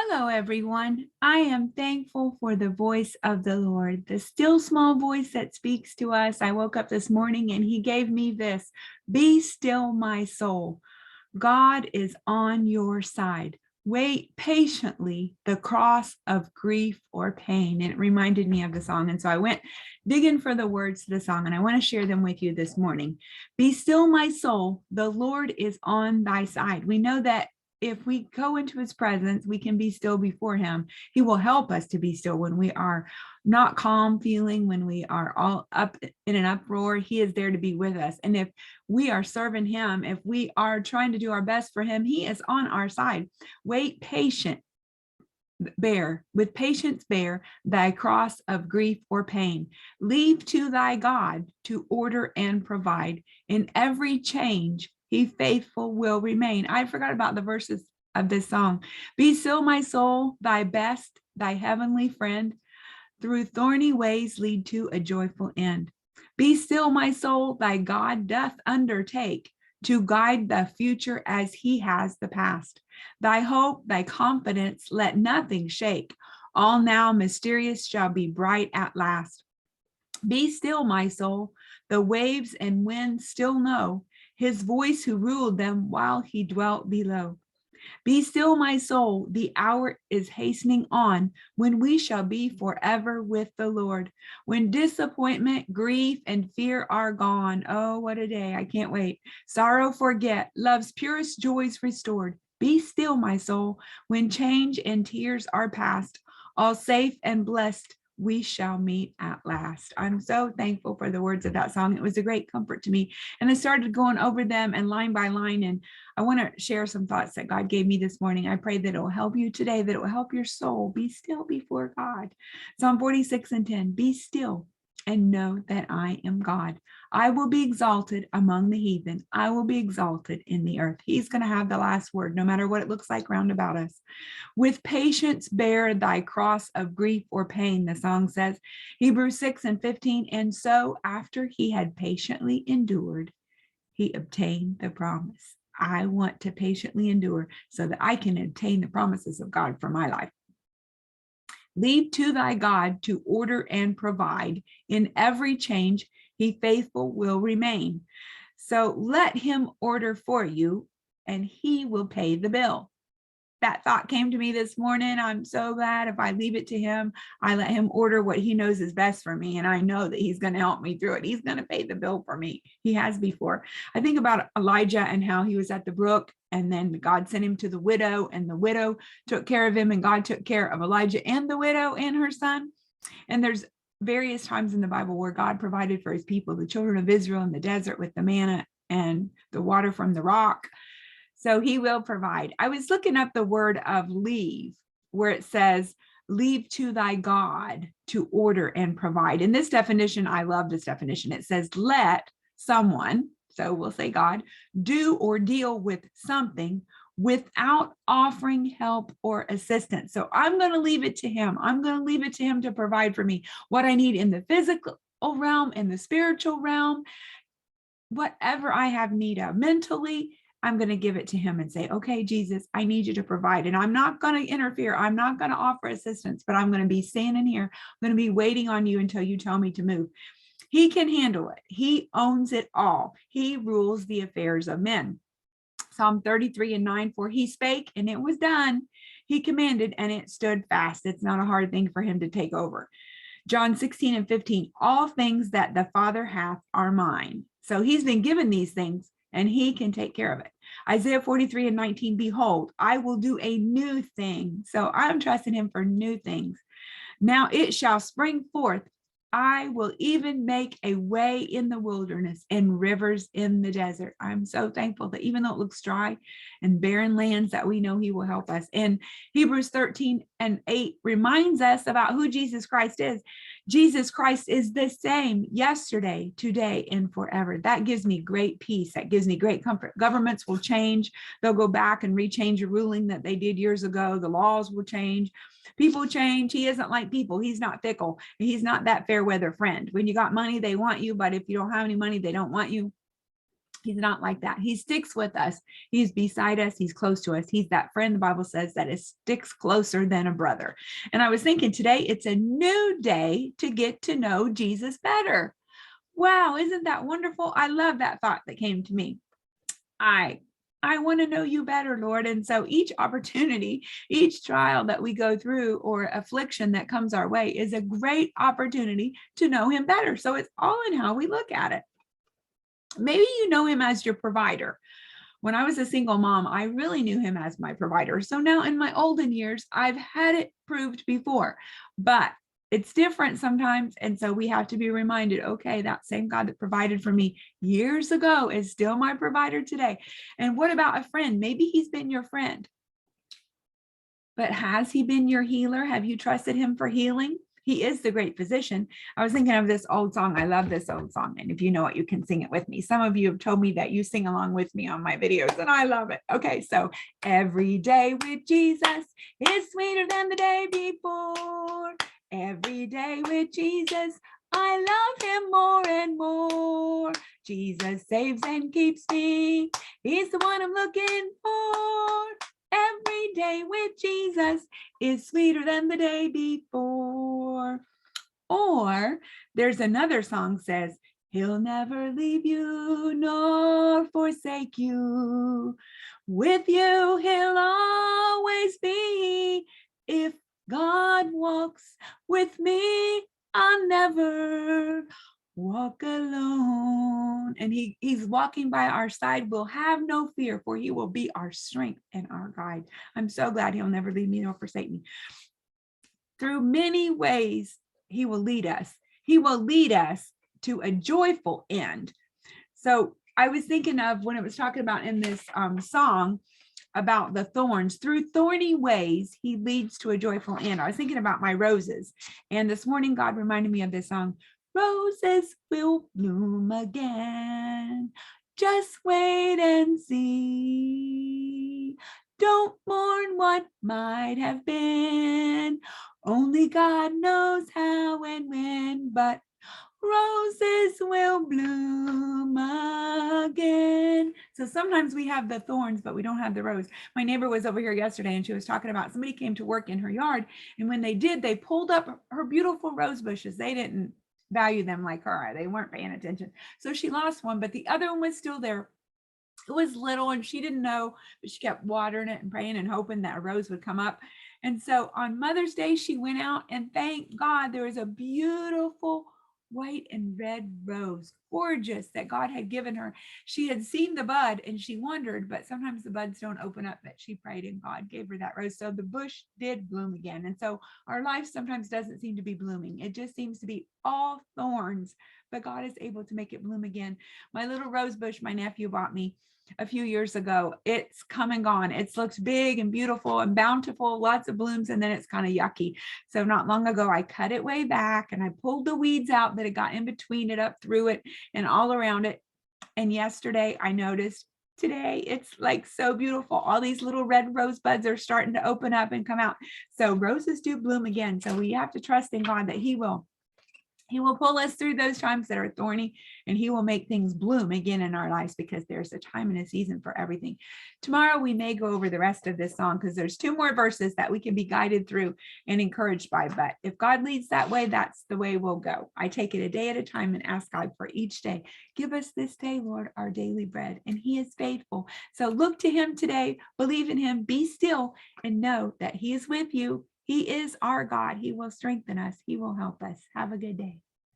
Hello, everyone. I am thankful for the voice of the Lord, the still small voice that speaks to us. I woke up this morning and he gave me this: Be still, my soul. God is on your side. Wait patiently the cross of grief or pain. And it reminded me of the song. And so I went digging for the words to the song, and I want to share them with you this morning. Be still, my soul. The Lord is on thy side. We know that if we go into his presence, we can be still before him. He will help us to be still when we are not calm feeling, when we are all up in an uproar. He is there to be with us. And if we are serving him, if we are trying to do our best for him, he is on our side. Wait patient, with patience bear thy cross of grief or pain. Leave to thy God to order and provide. In every change he faithful will remain. I forgot about the verses of this song. Be still, my soul, thy best, thy heavenly friend, through thorny ways lead to a joyful end. Be still, my soul, thy God doth undertake to guide the future as he has the past. Thy hope, thy confidence, let nothing shake. All now mysterious shall be bright at last. Be still, my soul, the waves and winds still know his voice who ruled them while he dwelt below. Be still, my soul, the hour is hastening on when we shall be forever with the Lord. When disappointment, grief, and fear are gone. Oh, what a day. I can't wait. Sorrow forget, love's purest joys restored. Be still, my soul, when change and tears are past. All safe and blessed, we shall meet at last. I'm so thankful for the words of that song. It was a great comfort to me. And I started going over them and line by line. And I want to share some thoughts that God gave me this morning. I pray that it will help you today, that it will help your soul. Be still before God. Psalm 46:10. Be still and know that I am God. I will be exalted among the heathen. I will be exalted in the earth. He's going to have the last word, no matter what it looks like round about us. With patience bear thy cross of grief or pain, the song says. Hebrews 6:15. And so after he had patiently endured, he obtained the promise. I want to patiently endure so that I can obtain the promises of God for my life. Leave to thy God to order and provide. In every change, he faithful will remain. So let him order for you, and he will pay the bill. That thought came to me this morning. I'm so glad if I leave it to him, I let him order what he knows is best for me. And I know that he's going to help me through it. He's going to pay the bill for me. He has before. I think about Elijah and how he was at the brook, and then God sent him to the widow, and the widow took care of him, and God took care of Elijah and the widow and her son. And there's various times in the Bible where God provided for his people, the children of Israel in the desert with the manna and the water from the rock. So he will provide. I was looking up the word of leave, where it says, leave to thy God to order and provide. In this definition, I love this definition. It says, let someone, so we'll say God, do or deal with something without offering help or assistance. So I'm going to leave it to him. I'm going to leave it to him to provide for me what I need in the physical realm, in the spiritual realm, whatever I have need of mentally. I'm going to give it to him and say, okay, Jesus, I need you to provide. And I'm not going to interfere. I'm not going to offer assistance, but I'm going to be standing here. I'm going to be waiting on you until you tell me to move. He can handle it. He owns it all. He rules the affairs of men. Psalm 33:9, for he spake and it was done. He commanded and it stood fast. It's not a hard thing for him to take over. John 16:15, all things that the Father hath are mine. So he's been given these things and he can take care of it. Isaiah 43:19, behold, I will do a new thing. So I'm trusting him for new things. Now it shall spring forth. I will even make a way in the wilderness and rivers in the desert. I'm so thankful that even though it looks dry and barren lands, that we know he will help us. And Hebrews 13:8 reminds us about who Jesus Christ is. Jesus Christ is the same yesterday, today, and forever. That gives me great peace. That gives me great comfort. Governments will change. They'll go back and rechange a ruling that they did years ago. The laws will change. People change. He isn't like people. He's not fickle. He's not that fair weather friend. When you got money, they want you, but if you don't have any money, they don't want you. He's not like that. He sticks with us. He's beside us. He's close to us. He's that friend the Bible says that is sticks closer than a brother. And I was thinking today, it's a new day to get to know Jesus better. Wow, isn't that wonderful? I love that thought that came to me. I want to know you better, Lord. And so each opportunity, each trial that we go through or affliction that comes our way is a great opportunity to know him better. So it's all in how we look at it. Maybe you know him as your provider. When I was a single mom, I really knew him as my provider. So now in my olden years, I've had it proved before, but it's different sometimes. And so we have to be reminded, okay, that same God that provided for me years ago is still my provider today. And what about a friend? Maybe he's been your friend, but has he been your healer? Have you trusted him for healing? He is the great physician. I was thinking of this old song. I love this old song. And if you know it, you can sing it with me. Some of you have told me that you sing along with me on my videos, and I love it. Okay, so every day with Jesus is sweeter than the day before. Every day with Jesus, I love him more and more. Jesus saves and keeps me. He's the one I'm looking for. Every day with Jesus is sweeter than the day before. Or there's another song says, he'll never leave you nor forsake you. With you he'll always be. If God walks with me, I'll never walk alone. And he's walking by our side. We'll have no fear, for he will be our strength and our guide. I'm so glad he'll never leave me nor forsake me. Through many ways, he will lead us. He will lead us to a joyful end. So I was thinking of when it was talking about in this song about the thorns. Through thorny ways, he leads to a joyful end. I was thinking about my roses. And this morning, God reminded me of this song. Roses will bloom again. Just wait and see. Don't mourn what might have been. Only God knows how and when, but roses will bloom again. So sometimes we have the thorns, but we don't have the rose. My neighbor was over here yesterday and she was talking about somebody came to work in her yard. And when they did, they pulled up her beautiful rose bushes. They didn't value them like her. They weren't paying attention. So she lost one, but the other one was still there. It was little and she didn't know, but she kept watering it and praying and hoping that a rose would come up. And so on Mother's Day, she went out and thank God there was a beautiful white and red rose, gorgeous, that God had given her. She had seen the bud and she wondered, but sometimes the buds don't open up, but she prayed and God gave her that rose. So the bush did bloom again. And so our life sometimes doesn't seem to be blooming. It just seems to be all thorns, but God is able to make it bloom again. My little rose bush, my nephew bought me a few years ago, it's come and gone. It looks big and beautiful and bountiful, lots of blooms, and then it's kind of yucky. So not long ago, I cut it way back and I pulled the weeds out that had got in between it, up through it and all around it. And yesterday I noticed today it's like so beautiful. All these little red rose buds are starting to open up and come out. So roses do bloom again. So we have to trust in God that he will pull us through those times that are thorny, and he will make things bloom again in our lives because there's a time and a season for everything. Tomorrow, we may go over the rest of this song because there's 2 more verses that we can be guided through and encouraged by. But if God leads that way, that's the way we'll go. I take it a day at a time and ask God for each day. Give us this day, Lord, our daily bread. And he is faithful. So look to him today, believe in him, be still, and know that he is with you. He is our God. He will strengthen us. He will help us. Have a good day.